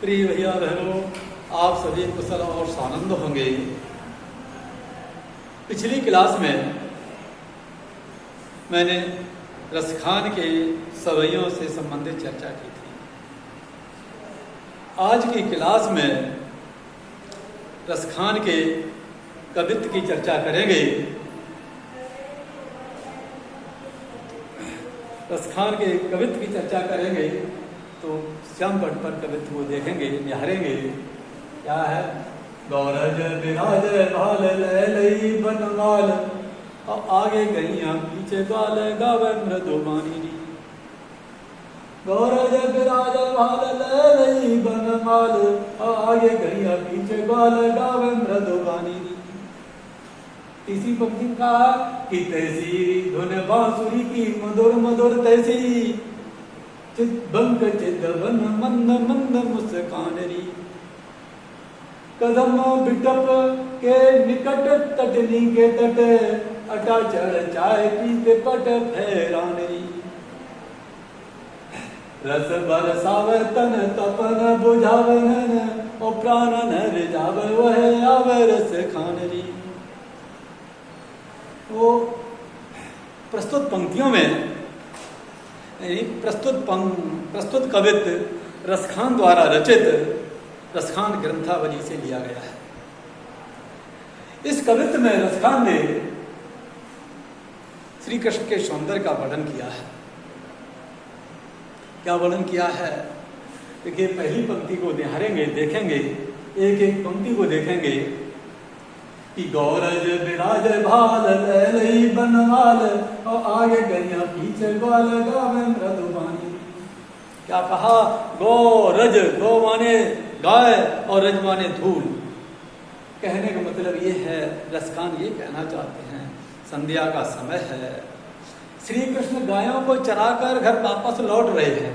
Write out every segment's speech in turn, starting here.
प्रिय भैया बहनों, आप सभी कुशल और सानंद होंगे। पिछली क्लास में मैंने रसखान के सवैयों से संबंधित चर्चा की थी। आज की क्लास में रसखान के कवित्व की चर्चा करेंगे। रसखान के कवित्व की चर्चा करेंगे तो श्याम पट पर कवित्व को देखेंगे, निहारेंगे। क्या है? गौरज विराज भाल लई बनमाल, और आगे गैया पीछे ग्वाल गावे मृदुबानी। गौरज विराज भाल लई बनमाल, और आगे गैया पीछे ग्वाल गावे मृदुबानी। इसी पंक्ति का कि तैसी धुन बांसुरी की मधुर मधुर तैसी, चिद्बंक चिद्वन मंद मंद मुस्कानरी। कदम बिटप के निकट तटनी के तट, अटा चढ़ चाय पीते पट फैरानरी। रस बरसावे तन तपन बुझावन, और प्राण न रिजावे वह आवे रस खानरी। वो प्रस्तुत पंक्तियों में प्रस्तुत कवित्व रसखान द्वारा रचित रसखान ग्रंथावली से लिया गया है। इस कवित्व में रसखान ने श्री कृष्ण के सौंदर्य का वर्णन किया है। क्या वर्णन किया है? देखिए, पहली पंक्ति को निहारेंगे, देखेंगे, एक एक पंक्ति को देखेंगे कि गौरज विराज भाल लई बनमाल, और आगे गैया पीछे ग्वाल गावे मृदुबानी। क्या कहा? गौरज, गौ माने गाय और रज माने धूल। कहने का मतलब ये है, रसखान ये कहना चाहते हैं, संध्या का समय है, श्री कृष्ण गायों को चराकर घर वापस लौट रहे हैं।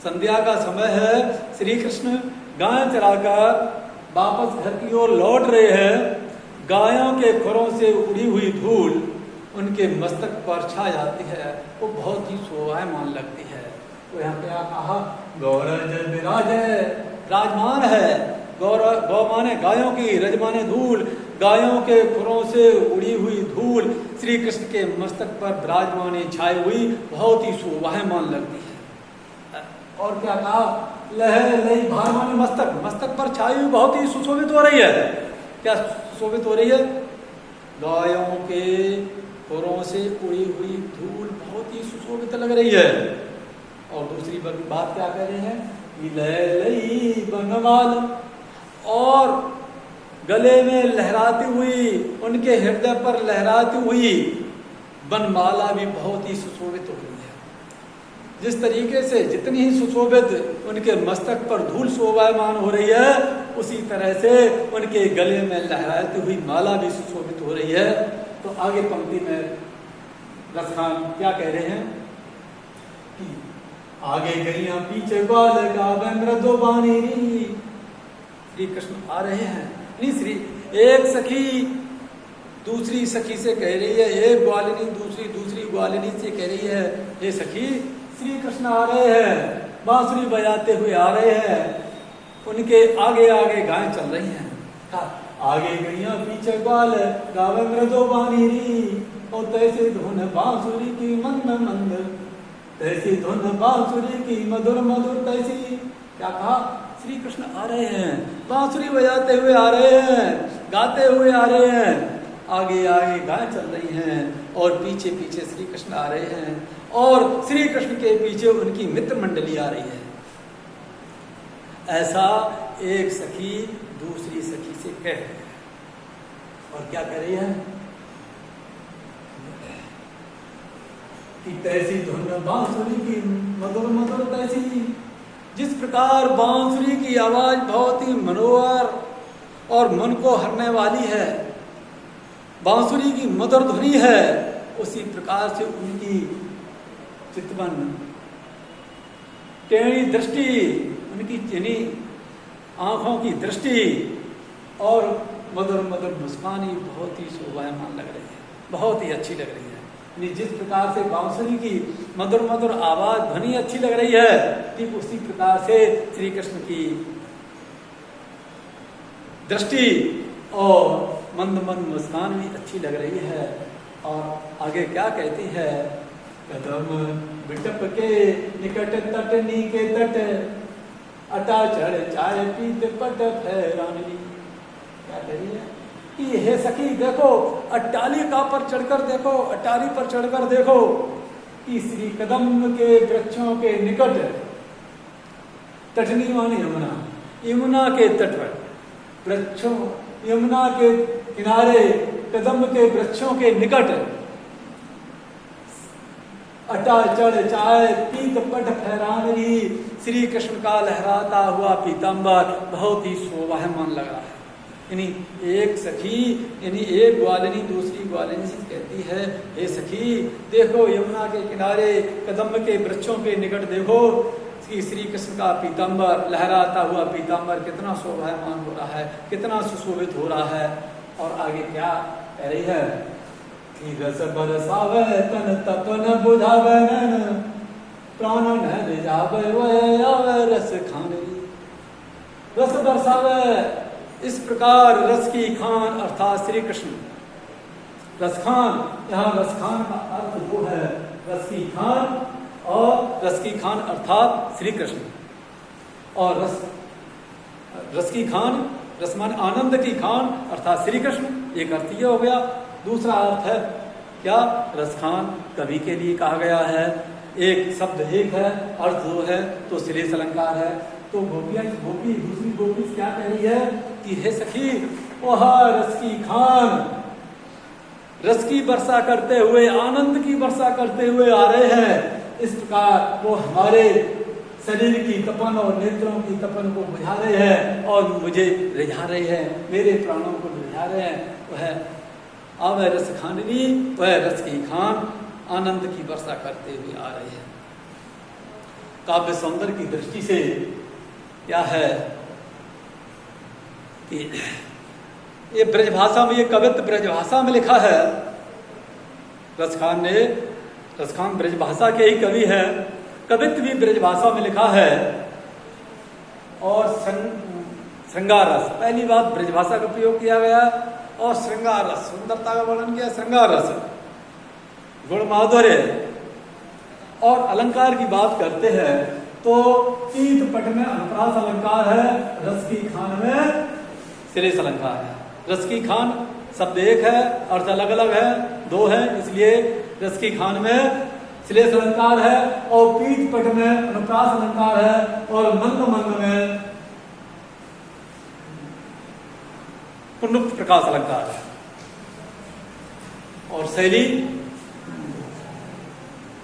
संध्या का समय है, श्री कृष्ण गाय चराकर वापस घर की ओर लौट रहे हैं। गायों के खुरों से उड़ी हुई धूल उनके मस्तक पर छा जाती है, वो बहुत ही शोभायमान लगती है। तो यहाँ पे क्या कहा? गौरज विराज है, राजमान है। गौ माने गायों की, रज माने धूल। गायों के खुरों से उड़ी हुई धूल श्री कृष्ण के मस्तक पर विराजमान छाई हुई बहुत ही शोभायमान लगती है। और क्या कहा? लह लई भार माने मस्तक, मस्तक पर छाई हुई बहुत ही सुशोभित हो रही है। क्या सुशोभित हो रही है? गायों के खुरों से उड़ी हुई धूल बहुत ही सुशोभित लग रही है। और दूसरी बात क्या कह रहे हैं? लई बनमाल, और गले में लहराती हुई, उनके हृदय पर लहराती हुई बनमाला भी बहुत ही सुशोभित हो रही है। जिस तरीके से जितनी ही सुशोभित उनके मस्तक पर धूल शोभायमान हो रही है, उसी तरह से उनके गले में लहराती हुई माला भी सुशोभित हो रही है। तो आगे पंक्ति में रसखान क्या कह रहे हैं कि आगे गैया पीछे ग्वाल गावे मृदुबानी। श्री कृष्ण आ रहे हैं। एक सखी दूसरी सखी से कह रही है, एक ग्वालिनी दूसरी ग्वालिनी से कह रही है, हे सखी, श्री कृष्ण आ रहे हैं, बांसुरी बजाते हुए आ रहे हैं। उनके आगे आगे गाय चल रही हैं। आगे गैया पीछे ग्वाल गावे मृदुबानी, और तैसे धुन बांसुरी की मंद मंद, तैसी धुन बांसुरी की मधुर मधुर तैसी। क्या कहा? श्री कृष्ण आ रहे हैं, बांसुरी बजाते हुए आ रहे हैं, गाते हुए आ रहे हैं। आगे आगे गाय चल रही हैं और पीछे पीछे श्री कृष्ण आ रहे हैं, और श्री कृष्ण के पीछे उनकी मित्र मंडली आ रही है। ऐसा एक सखी दूसरी सखी से कह रही है। और क्या कह रही है कि तैसी धुन बांसुरी की मधुर मधुर तैसी। जिस प्रकार बांसुरी की आवाज बहुत ही मनोहर और मन को हरने वाली है, बांसुरी की मधुर ध्वनि है, उसी प्रकार से उनकी चितवन, टेढ़ी दृष्टि, उनकी चिनी आंखों की दृष्टि और मधुर मधुर मुस्कानी बहुत ही शोभायमान लग रही है, बहुत ही अच्छी लग रही है। जिस प्रकार से बांसुरी की मधुर मधुर आवाज ध्वनि अच्छी लग रही है, ठीक उसी प्रकार से श्री कृष्ण की दृष्टि और मंद मंद मुस्कान भी अच्छी लग रही है। और आगे क्या कहती है, कदम बिटप के निकट तटनी के तट, अटा चढ़ चाय पीत पट फैरानी। क्या कह रही है कि हे सखी देखो, अट्टालिका पर चढ़कर देखो, अट्टाली पर चढ़कर देखो कि श्री कदम के वृक्षों के निकट, तटनी मानी यमुना, यमुना के तट पर वृक्षों, यमुना के किनारे कदम के वृक्षों के निकट अटा चढ़ चाय पीत पट फहरानी, श्री कृष्ण का लहराता हुआ पीताम्बर बहुत ही शोभायमान लग रहा है। यानी एक सखी, यानी एक ग्वालिनी दूसरी ग्वालिनी से कहती है, हे सखी देखो यमुना के किनारे कदम के वृक्षों के निकट देखो कि श्री कृष्ण का पीताम्बर, लहराता हुआ पीताम्बर कितना शोभायमान हो रहा है, कितना सुशोभित हो रहा है। और आगे क्या कह रही है कि रस बरसावे तन तपन बुझावे नैन, प्राण न रिझावे वह आवे रस खाने। रस बरसावे, इस प्रकार रस की खान अर्थात श्री कृष्ण, रस खान, यहाँ रस खान का अर्थ वो है रस की खान, और रस की खान अर्थात श्री कृष्ण। और रस की खान, रस मान आनंद की खान अर्थात श्री कृष्ण, एक अर्थ ये हो गया। दूसरा अर्थ है क्या, रस खान कवि के लिए कहा गया है, एक शब्द एक है, अर्थ दो है, तो श्लेष अलंकार है। तो गोपियां, गोपी दूसरी गोपी क्या कह रही है कि हे सखी वह रस की खान, रस की वर्षा करते हुए, आनंद की वर्षा करते हुए आ रहे हैं। इस प्रकार वो हमारे शरीर की तपन और नेत्रों की तपन को बुझा रहे हैं और मुझे रिझा रहे हैं, मेरे प्राणों को रिझा रहे हैं। वह आवे रस खाननी, वह रस की खान आनंद की वर्षा करते हुए आ रहे हैं। काव्य सौंदर्य की दृष्टि से क्या है कि ये ब्रजभाषा में, ये कवित्व ब्रजभाषा में लिखा है। रसखान ने, रसखान ब्रजभाषा के ही कवि है, कवित्व भी ब्रजभाषा में लिखा है। और श्रृंगार रस, पहली बात ब्रजभाषा का प्रयोग किया गया, और श्रृंगार रस, सुंदरता का वर्णन किया, श्रृंगार रस, गुण माधुर्य। और अलंकार की बात करते हैं तो पीत पट में अनुप्रास अलंकार है, रस की खान में श्लेष अलंकार है। रस की खान शब्द एक है, अर्थ अलग अलग है, दो है, इसलिए रस की खान में श्लेष अलंकार है, और पीत पट में अनुप्रास अलंकार है, और मंद मंद में पुनरुक्त प्रकाश अलंकार है। और शैली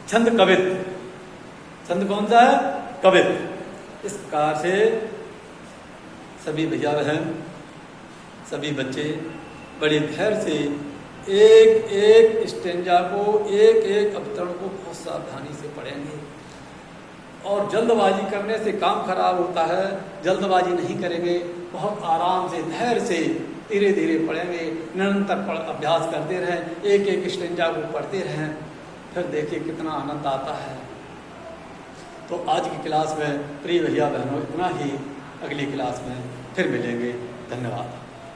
छंद कवित्व, छंद कौन सा है, कवित्व। इस प्रकार से सभी भैया बहन, सभी बच्चे बड़े धैर्य से एक एक स्टेंजा को, एक एक अवतरण को बहुत सावधानी से पढ़ेंगे। और जल्दबाजी करने से काम खराब होता है, जल्दबाजी नहीं करेंगे, बहुत आराम से धैर्य से धीरे धीरे पढ़ेंगे, निरंतर अभ्यास करते रहें, एक एक स्टेंजा को पढ़ते रहें, फिर देखिए कितना आनंद आता है। तो आज की क्लास में प्रिय भैया बहनों इतना ही, अगली क्लास में फिर मिलेंगे। धन्यवाद।